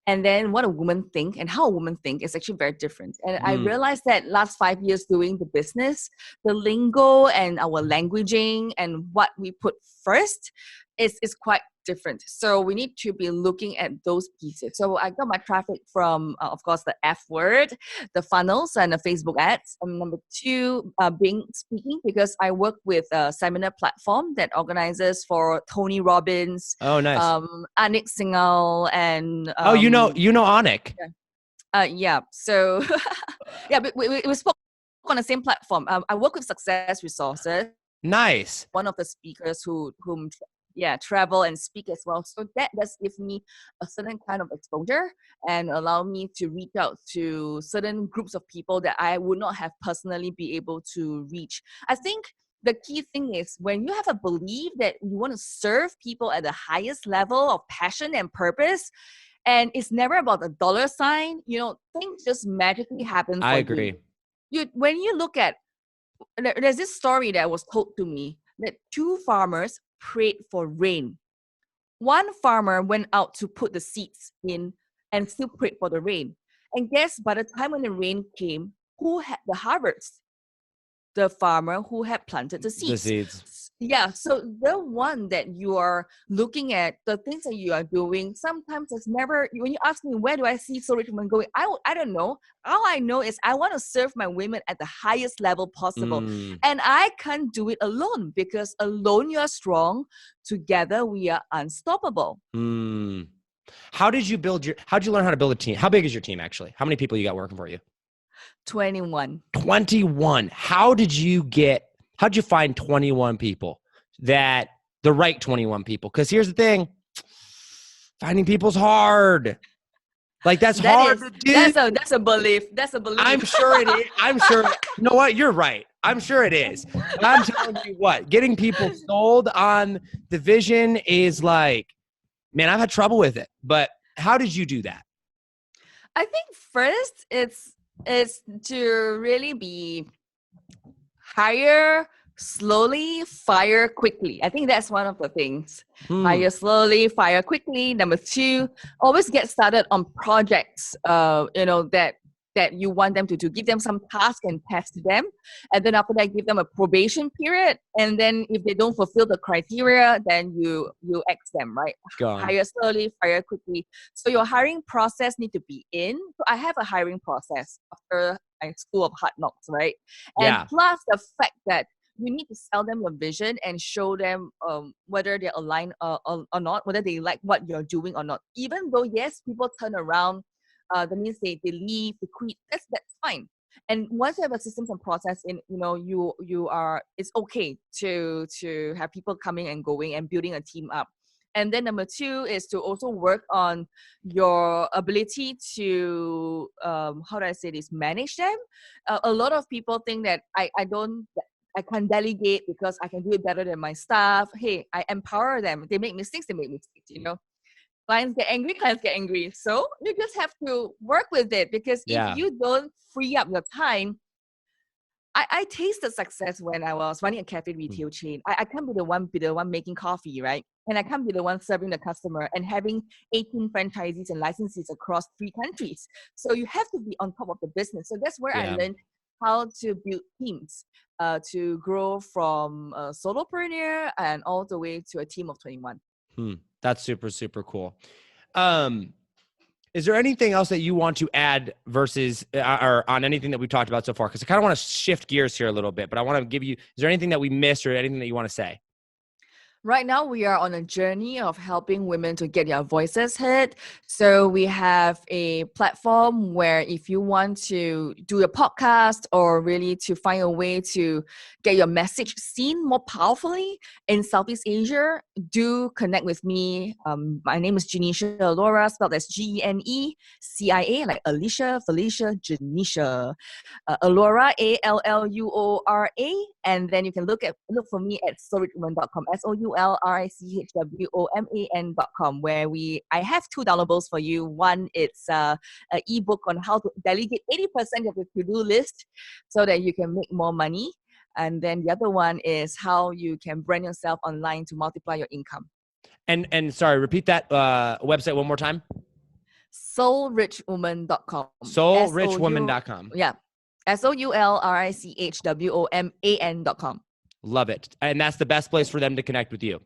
and then what a woman think and how a woman think is actually very different. And I realized that last 5 years doing the business, the lingo and our languaging and what we put first is quite different. So we need to be looking at those pieces. So I got my traffic from, of course, the F word, the funnels and the Facebook ads. Number two, being speaking, because I work with a seminar platform that organizes for Tony Robbins, Oh, nice. Anik Singhal, and you know Anik. yeah. So yeah, but we spoke on the same platform. I work with Success Resources. Nice. One of the speakers whom travel and speak as well. So that does give me a certain kind of exposure and allow me to reach out to certain groups of people that I would not have personally be able to reach. I think the key thing is when you have a belief that you want to serve people at the highest level of passion and purpose, and it's never about the dollar sign, things just magically happen for I agree. When you look at, there's this story that was told to me that two farmers prayed for rain. One farmer went out to put the seeds in and still prayed for the rain. And guess by the time when the rain came, who had the harvest? The farmer who had planted the seeds. The seeds. Yeah, so the one that you are looking at, the things that you are doing, sometimes it's never, when you ask me, where do I see So Rich Women going? I don't know. All I know is I want to serve my women at the highest level possible. And I can't do it alone, because alone you are strong. Together we are unstoppable. How'd you learn how to build a team? How big is your team actually? How many people you got working for you? 21. 21. How'd you find 21 people, the right 21 people? Because here's the thing, finding people's hard. Like that's hard to do. That's a belief. I'm sure it is. You know what? You're right. I'm sure it is. But I'm telling you what, getting people sold on the vision is like, man, I've had trouble with it. But how did you do that? I think first it's to really be hire slowly, fire quickly. I think that's one of the things. Hire slowly, fire quickly. Number two, always get started on projects, that you want them to do. Give them some task and test them. And then after that, give them a probation period. And then if they don't fulfill the criteria, then you X them, right? Hire slowly, fire quickly. So your hiring process need to be in. So I have a hiring process after my school of hard knocks, right? And plus the fact that you need to sell them your vision and show them whether they're aligned or not, whether they like what you're doing or not. Even though, yes, people turn around, that means they leave, they quit. That's fine. And once you have a systems and process in, it's okay to have people coming and going and building a team up. And then number two is to also work on your ability to, manage them. A lot of people think that I can't delegate because I can do it better than my staff. Hey, I empower them. They make mistakes, Clients get angry. So you just have to work with it, because if you don't free up your time, I tasted success when I was running a cafe retail chain. I can't be the one making coffee, right? And I can't be the one serving the customer and having 18 franchisees and licenses across 3 countries. So you have to be on top of the business. So that's where I learned how to build teams, to grow from a solopreneur and all the way to a team of 21. That's super, super cool. Is there anything else that you want to add versus or on anything that we've talked about so far? Because I kind of want to shift gears here a little bit, but I want to is there anything that we missed or anything that you want to say? Right now, we are on a journey of helping women to get their voices heard. So we have a platform where if you want to do a podcast or really to find a way to get your message seen more powerfully in Southeast Asia, do connect with me. My name is Genecia Alluora, spelled as Genecia, like Alicia, Felicia, Genecia. Alluora, Alluora, and then you can look for me at soulrichwoman.com, soulrichwoman.com, where I have two downloadables for you. One, it's an ebook on how to delegate 80% of your to-do list so that you can make more money. And then the other one is how you can brand yourself online to multiply your income. And sorry, repeat that website one more time. Soulrichwoman.com. Soulrichwoman.com. Yeah. soulrichwoman.com. Love it. And that's the best place for them to connect with you.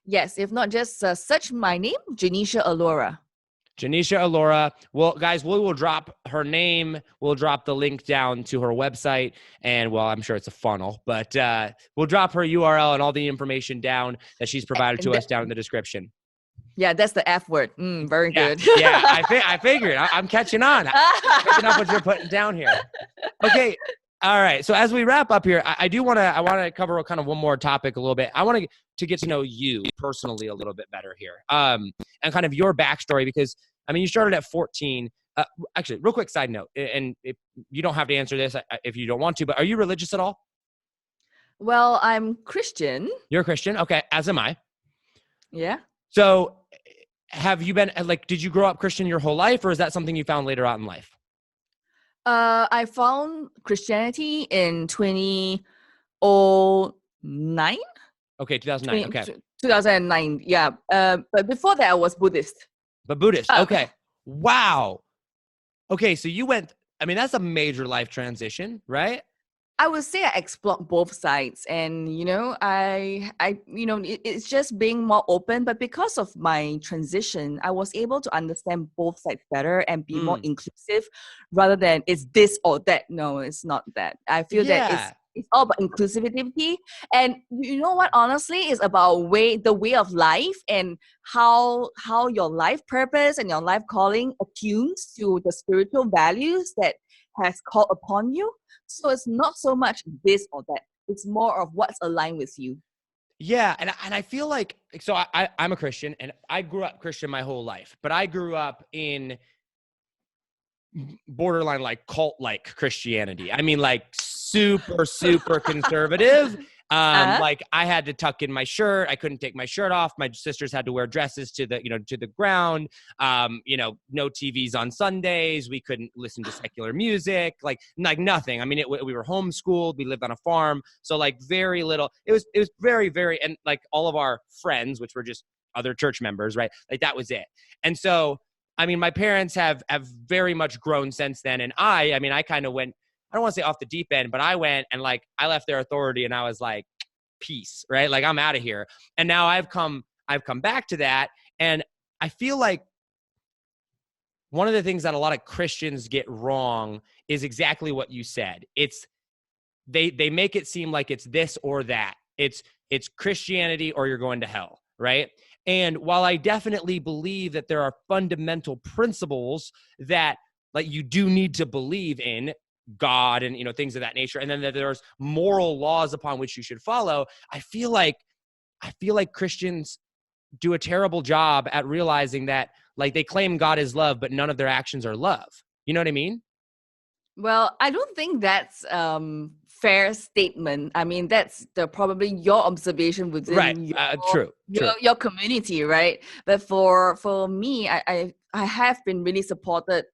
Yes, if not, just search my name, Genecia Alluora. Genecia Alluora. Well, guys, we will drop her name. We'll drop the link down to her website. And, well, I'm sure it's a funnel. But we'll drop her URL and all the information down that she's provided to us down in the description. Yeah, that's the F word. Very good. Yeah, I figured. I'm catching on. I'm picking up what you're putting down here. Okay. All right. So as we wrap up here, I want to cover kind of one more topic a little bit. I want to get to know you personally a little bit better here, and kind of your backstory, because I mean, you started at 14. Actually, real quick side note, and if you don't have to answer this if you don't want to, but are you religious at all? Well, I'm Christian. You're a Christian, okay? As am I. Yeah. So, have you been did you grow up Christian your whole life, or is that something you found later on in life? I found Christianity in 2009. Okay, 2009. Okay. 2009, yeah. But before that, I was Buddhist. But Buddhist, okay. Wow. Okay, so you went, I mean, that's a major life transition, right? I would say I explored both sides, and it's just being more open. But because of my transition, I was able to understand both sides better and be more inclusive, rather than it's this or that. No, it's not that. I feel that it's all about inclusivity, and you know what? Honestly, it's about the way of life and how your life purpose and your life calling attunes to the spiritual values that has called upon you. So it's not so much this or that. It's more of what's aligned with you. Yeah, and I feel like, so I'm a Christian, and I grew up Christian my whole life, but I grew up in borderline like cult-like Christianity. I mean, like super, super conservative. Like I had to tuck in my shirt. I couldn't take my shirt off. My sisters had to wear dresses to the ground. No TVs on Sundays. We couldn't listen to secular music, like nothing. I mean, we were homeschooled. We lived on a farm. So like very little, it was very, very, and like all of our friends, which were just other church members, right? Like that was it. And so, I mean, my parents have very much grown since then. And I kind of went, I don't want to say off the deep end, but I went and like, I left their authority and I was like, peace, right? Like I'm out of here. And now I've come back to that. And I feel like one of the things that a lot of Christians get wrong is exactly what you said. It's, they make it seem like it's this or that. It's Christianity or you're going to hell, right? And while I definitely believe that there are fundamental principles that like you do need to believe in, God and things of that nature, and then that there's moral laws upon which you should follow, I feel like Christians do a terrible job at realizing that like they claim God is love, but none of their actions are love. You know what I mean? Well, I don't think that's fair statement. I mean, that's probably your observation within your community, right? But for me, I have been really supported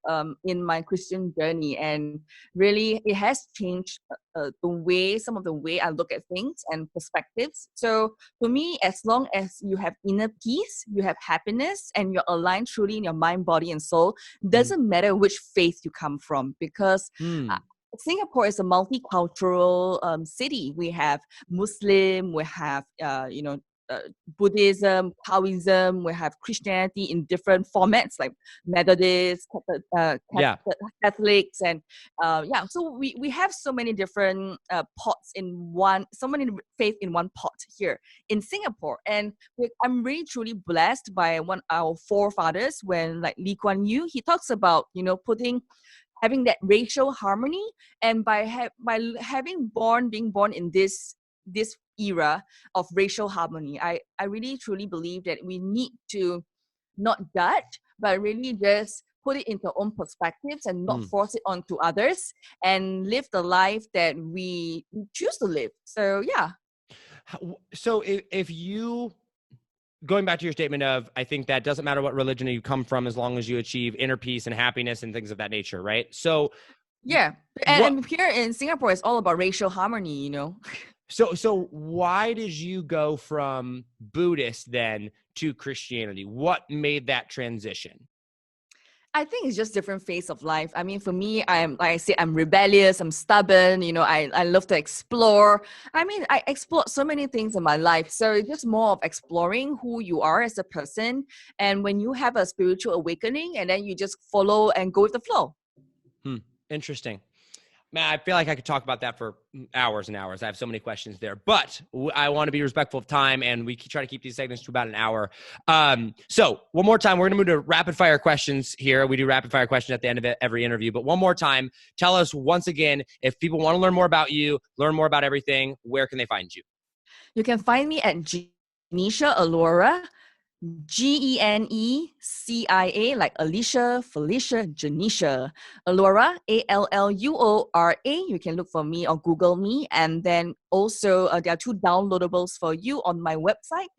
in my Christian journey, and really it has changed some of the way I look at things and perspectives. So for me, as long as you have inner peace, you have happiness, and you're aligned truly in your mind, body, and soul, doesn't matter which faith you come from, because Singapore is a multicultural city. We have Muslim, we have Buddhism, Taoism. We have Christianity in different formats like Methodist, Yeah. Catholics, and So we have so many different pots in one, so many faith in one pot here in Singapore, and I'm really truly blessed by our forefathers when like Lee Kuan Yew, he talks about having that racial harmony, and being born in this era of racial harmony, I really truly believe that we need to not judge, but really just put it into our own perspectives and not force it onto others, and live the life that we choose to live. So yeah. So if you, going back to your statement of, I think that doesn't matter what religion you come from as long as you achieve inner peace and happiness and things of that nature, right? So yeah, and here in Singapore, it's all about racial harmony, So why did you go from Buddhist then to Christianity? What made that transition? I think it's just different phase of life. I mean, for me, like I said, I'm rebellious, I'm stubborn, I love to explore. I mean, I explored so many things in my life. So it's just more of exploring who you are as a person. And when you have a spiritual awakening, and then you just follow and go with the flow. Interesting. Man, I feel like I could talk about that for hours and hours. I have so many questions there, but I want to be respectful of time, and we try to keep these segments to about an hour. So one more time, we're going to move to rapid fire questions here. We do rapid fire questions at the end of every interview, but one more time, tell us once again, if people want to learn more about you, learn more about everything, where can they find you? You can find me at Genecia Alluora, Genecia, like Alicia, Felicia, Genecia. Alluora, Alluora. You can look for me or Google me. And then also there are 2 downloadables for you on my website.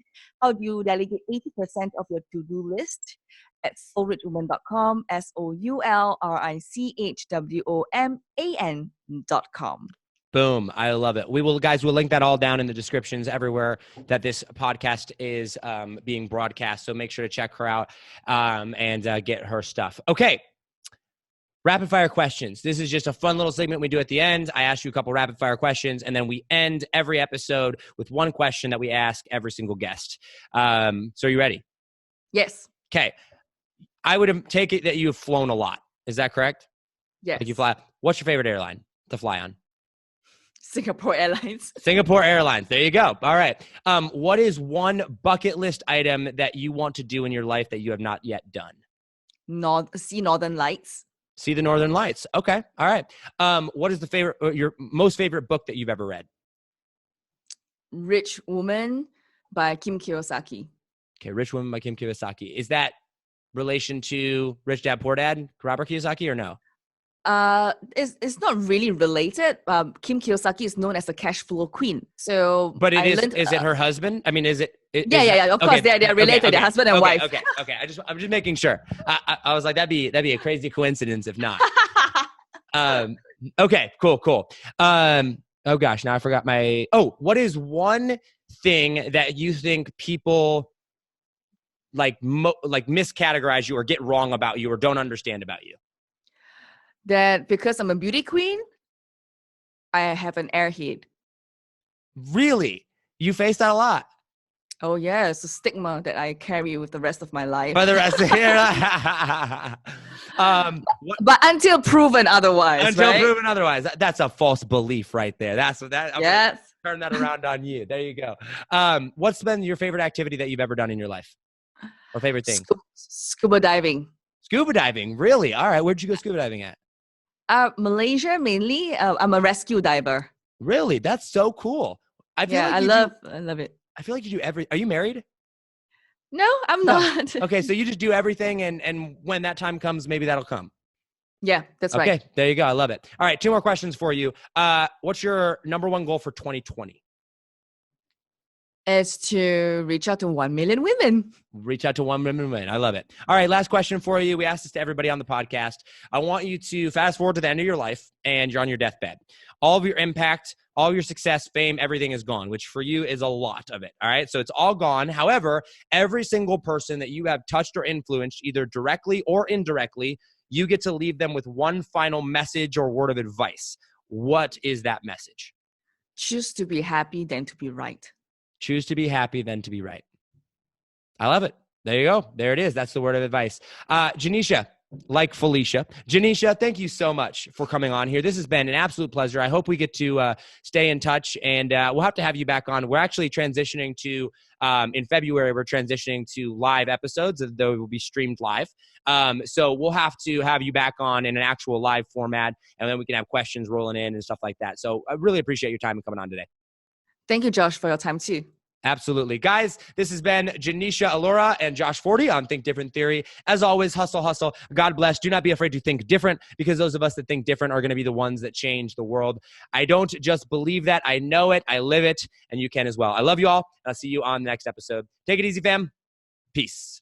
How do you delegate 80% of your to-do list? At soulrichwoman.com, SOULRICHWOMAN.com. Boom. I love it. We'll link that all down in the descriptions everywhere that this podcast is being broadcast. So make sure to check her out and get her stuff. Okay. Rapid fire questions. This is just a fun little segment we do at the end. I ask you a couple rapid fire questions, and then we end every episode with one question that we ask every single guest. So are you ready? Yes. Okay. I would take it that you have flown a lot. Is that correct? Yes. Like you fly. What's your favorite airline to fly on? Singapore Airlines. Singapore Airlines. There you go. All right. What is one bucket list item that you want to do in your life that you have not yet done? See Northern Lights. See the Northern Lights. Okay. All right. What is your most favorite book that you've ever read? Rich Woman by Kim Kiyosaki. Okay. Rich Woman by Kim Kiyosaki. Is that relation to Rich Dad Poor Dad, Robert Kiyosaki, or no? It's not really related. Kim Kiyosaki is known as the cash flow queen. So, but is it her husband? I mean, is it? Yeah. Of course, they're related. They're husband and wife. Okay. I'm just making sure. I was like, that'd be a crazy coincidence if not. Okay. Cool. Oh gosh, now I forgot what is one thing that you think people like miscategorize you or get wrong about you or don't understand about you? That because I'm a beauty queen, I have an airhead. Really? You face that a lot? Oh yeah, it's a stigma that I carry with the rest of my life. For the rest of your life. But until proven otherwise. Proven otherwise. That's a false belief right there. Yes. Turn that around on you. There you go. What's been your favorite activity that you've ever done in your life? Or favorite thing? Scuba diving. Scuba diving? Really? All right. Where'd you go scuba diving at? Malaysia mainly. I'm a rescue diver. Really? That's so cool. I love it. I feel like you do are you married? No, I'm not. Okay, so you just do everything, and when that time comes, maybe that'll come. Yeah, that's right. Okay, there you go. I love it. All right, 2 more questions for you. What's your number one goal for 2020? Is to reach out to 1 million women. Reach out to 1 million women. I love it. All right, last question for you. We asked this to everybody on the podcast. I want you to fast forward to the end of your life, and you're on your deathbed. All of your impact, all your success, fame, everything is gone, which for you is a lot of it. All right, so it's all gone. However, every single person that you have touched or influenced, either directly or indirectly, you get to leave them with one final message or word of advice. What is that message? Choose to be happy than to be right. Choose to be happy than to be right. I love it. There you go. There it is. That's the word of advice. Genecia, like Felicia. Genecia, thank you so much for coming on here. This has been an absolute pleasure. I hope we get to stay in touch, and we'll have to have you back on. We're actually transitioning to, in February, we're transitioning to live episodes, though it will be streamed live. So we'll have to have you back on in an actual live format, and then we can have questions rolling in and stuff like that. So I really appreciate your time coming on today. Thank you, Josh, for your time too. Absolutely. Guys, this has been Genecia Alluora and Josh Forti on Think Different Theory. As always, hustle, hustle. God bless. Do not be afraid to think different, because those of us that think different are going to be the ones that change the world. I don't just believe that. I know it. I live it. And you can as well. I love you all. I'll see you on the next episode. Take it easy, fam. Peace.